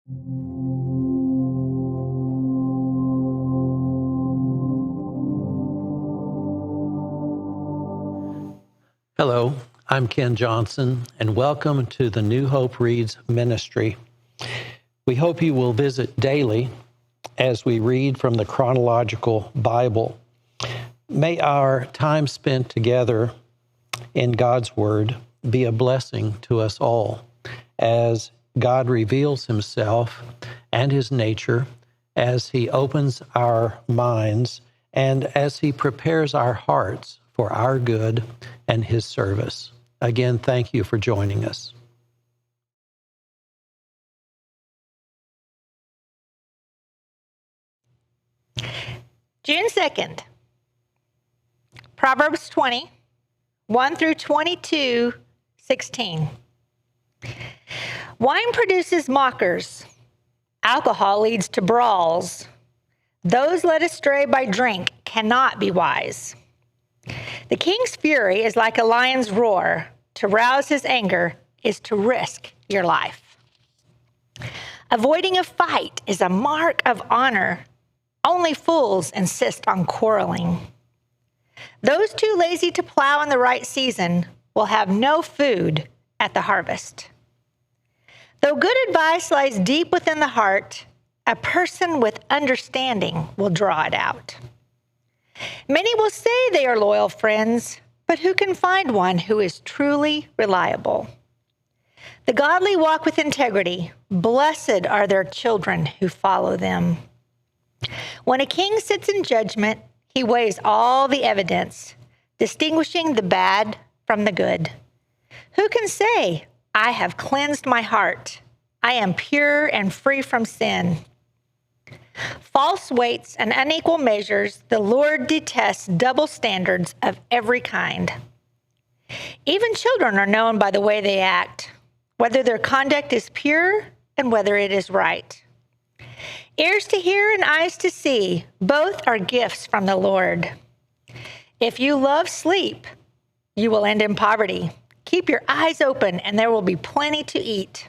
Hello, I'm Ken Johnson, and welcome to the New Hope Reads ministry. We hope you will visit daily as we read from the Chronological Bible. May our time spent together in God's Word be a blessing to us all as God reveals Himself and His nature, as He opens our minds, and as He prepares our hearts for our good and His service. Again, thank you for joining us. June 2nd, Proverbs 20, 1 through 22, 16. Wine produces mockers. Alcohol leads to brawls. Those led astray by drink cannot be wise. The king's fury is like a lion's roar. To rouse his anger is to risk your life. Avoiding a fight is a mark of honor. Only fools insist on quarreling. Those too lazy to plow in the right season will have no food at the harvest. Though good advice lies deep within the heart, a person with understanding will draw it out. Many will say they are loyal friends, but who can find one who is truly reliable? The godly walk with integrity. Blessed are their children who follow them. When a king sits in judgment, he weighs all the evidence, distinguishing the bad from the good. Who can say, I have cleansed my heart. I am pure and free from sin. False weights and unequal measures, the Lord detests double standards of every kind. Even children are known by the way they act, whether their conduct is pure and whether it is right. Ears to hear and eyes to see, both are gifts from the Lord. If you love sleep, you will end in poverty. Keep your eyes open and there will be plenty to eat.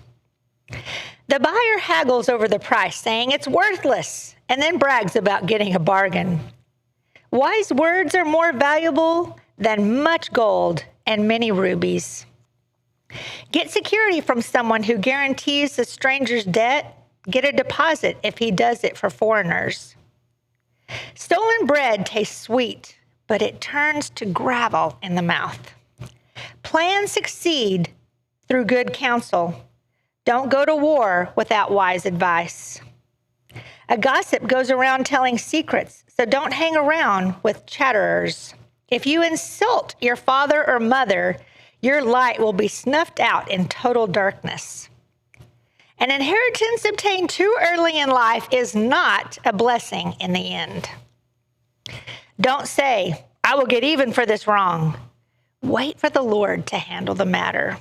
The buyer haggles over the price, saying it's worthless, and then brags about getting a bargain. Wise words are more valuable than much gold and many rubies. Get security from someone who guarantees a stranger's debt. Get a deposit if he does it for foreigners. Stolen bread tastes sweet, but it turns to gravel in the mouth. Plans succeed through good counsel. Don't go to war without wise advice. A gossip goes around telling secrets, so don't hang around with chatterers. If you insult your father or mother, your light will be snuffed out in total darkness. An inheritance obtained too early in life is not a blessing in the end. Don't say, I will get even for this wrong. Wait for the Lord to handle the matter.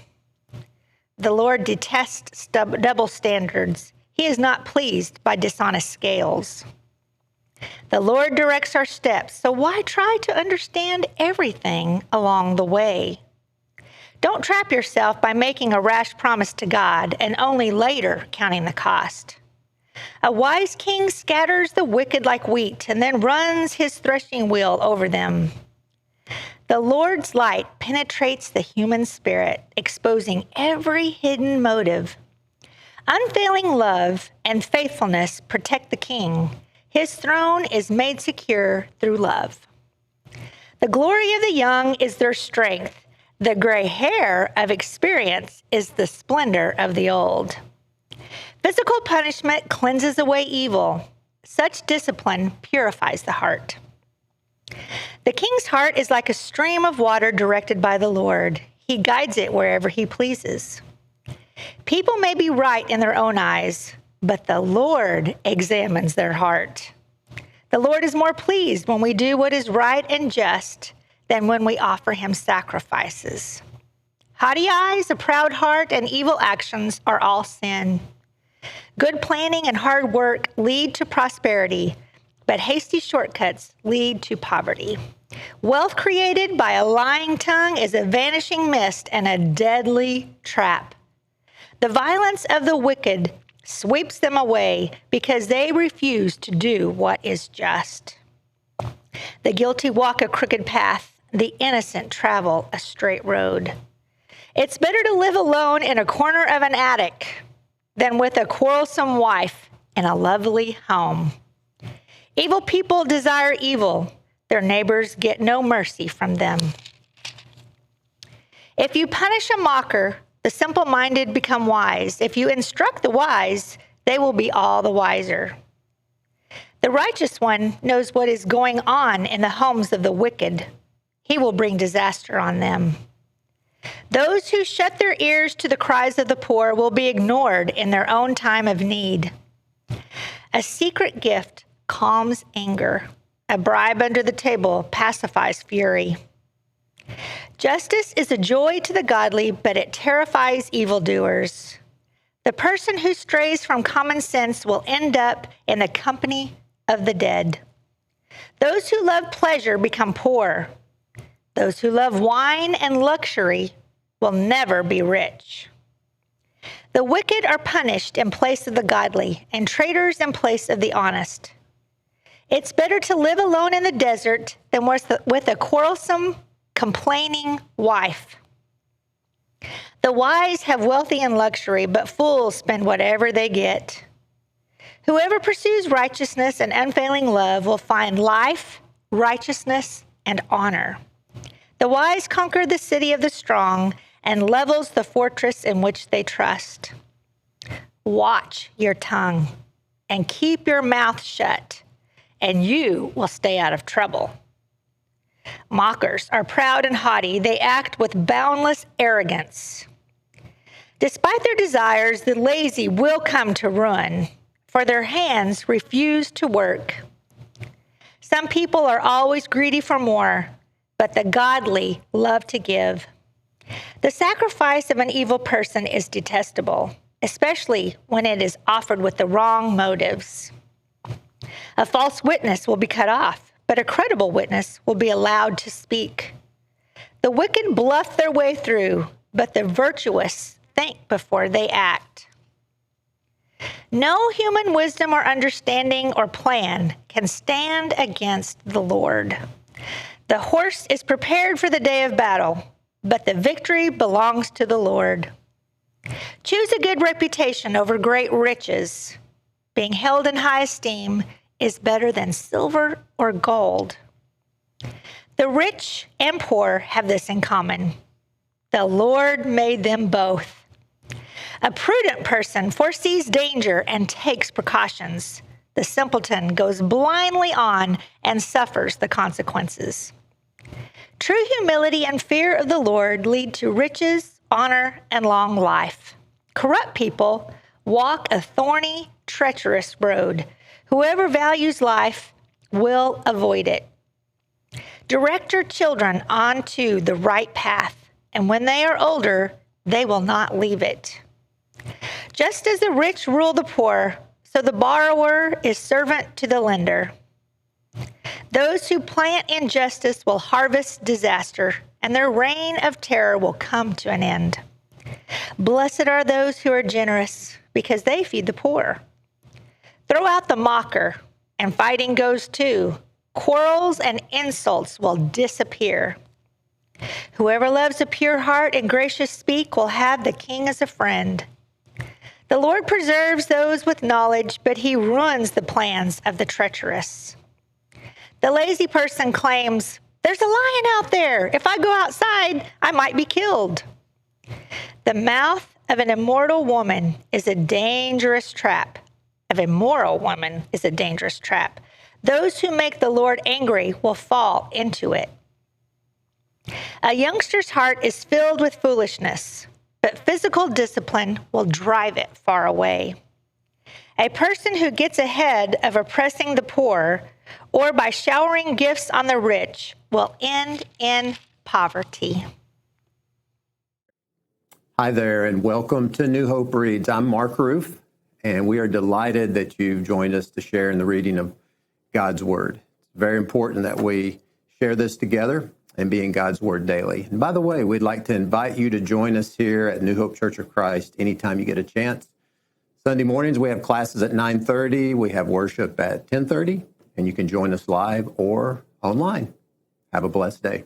The Lord detests double standards. He is not pleased by dishonest scales. The Lord directs our steps, so why try to understand everything along the way? Don't trap yourself by making a rash promise to God and only later counting the cost. A wise king scatters the wicked like wheat and then runs his threshing wheel over them. The Lord's light penetrates the human spirit, exposing every hidden motive. Unfailing love and faithfulness protect the king. His throne is made secure through love. The glory of the young is their strength. The gray hair of experience is the splendor of the old. Physical punishment cleanses away evil. Such discipline purifies the heart. The king's heart is like a stream of water directed by the Lord. He guides it wherever he pleases. People may be right in their own eyes, but the Lord examines their heart. The Lord is more pleased when we do what is right and just than when we offer him sacrifices. Haughty eyes, a proud heart, and evil actions are all sin. Good planning and hard work lead to prosperity, but hasty shortcuts lead to poverty. Wealth created by a lying tongue is a vanishing mist and a deadly trap. The violence of the wicked sweeps them away because they refuse to do what is just. The guilty walk a crooked path, the innocent travel a straight road. It's better to live alone in a corner of an attic than with a quarrelsome wife in a lovely home. Evil people desire evil. Their neighbors get no mercy from them. If you punish a mocker, the simple-minded become wise. If you instruct the wise, they will be all the wiser. The righteous one knows what is going on in the homes of the wicked. He will bring disaster on them. Those who shut their ears to the cries of the poor will be ignored in their own time of need. A secret gift calms anger. A bribe under the table pacifies fury. Justice is a joy to the godly, but it terrifies evildoers. The person who strays from common sense will end up in the company of the dead. Those who love pleasure become poor. Those who love wine and luxury will never be rich. The wicked are punished in place of the godly, and traitors in place of the honest. It's better to live alone in the desert than with a quarrelsome, complaining wife. The wise have wealthy and luxury, but fools spend whatever they get. Whoever pursues righteousness and unfailing love will find life, righteousness, and honor. The wise conquer the city of the strong and levels the fortress in which they trust. Watch your tongue and keep your mouth shut, and you will stay out of trouble. Mockers are proud and haughty. They act with boundless arrogance. Despite their desires, the lazy will come to ruin, for their hands refuse to work. Some people are always greedy for more, but the godly love to give. The sacrifice of an evil person is detestable, especially when it is offered with the wrong motives. A false witness will be cut off, but a credible witness will be allowed to speak. The wicked bluff their way through, but the virtuous think before they act. No human wisdom or understanding or plan can stand against the Lord. The horse is prepared for the day of battle, but the victory belongs to the Lord. Choose a good reputation over great riches. Being held in high esteem is better than silver or gold. The rich and poor have this in common. The Lord made them both. A prudent person foresees danger and takes precautions. The simpleton goes blindly on and suffers the consequences. True humility and fear of the Lord lead to riches, honor, and long life. Corrupt people walk a thorny, treacherous road. Whoever values life will avoid it. Direct your children onto the right path, and when they are older, they will not leave it. Just as the rich rule the poor, so the borrower is servant to the lender. Those who plant injustice will harvest disaster, and their reign of terror will come to an end. Blessed are those who are generous, because they feed the poor. Throw out the mocker, and fighting goes too. Quarrels and insults will disappear. Whoever loves a pure heart and gracious speech will have the king as a friend. The Lord preserves those with knowledge, but he ruins the plans of the treacherous. The lazy person claims, "There's a lion out there. If I go outside, I might be killed." The mouth of an immoral woman is a dangerous trap. Of a moral woman is a dangerous trap. Those who make the Lord angry will fall into it. A youngster's heart is filled with foolishness, but physical discipline will drive it far away. A person who gets ahead of oppressing the poor or by showering gifts on the rich will end in poverty. Hi there, and welcome to New Hope Reads. I'm Mark Ruff, and we are delighted that you've joined us to share in the reading of God's Word. It's very important that we share this together and be in God's Word daily. And by the way, we'd like to invite you to join us here at New Hope Church of Christ anytime you get a chance. Sunday mornings, we have classes at 9:30. We have worship at 10:30, and you can join us live or online. Have a blessed day.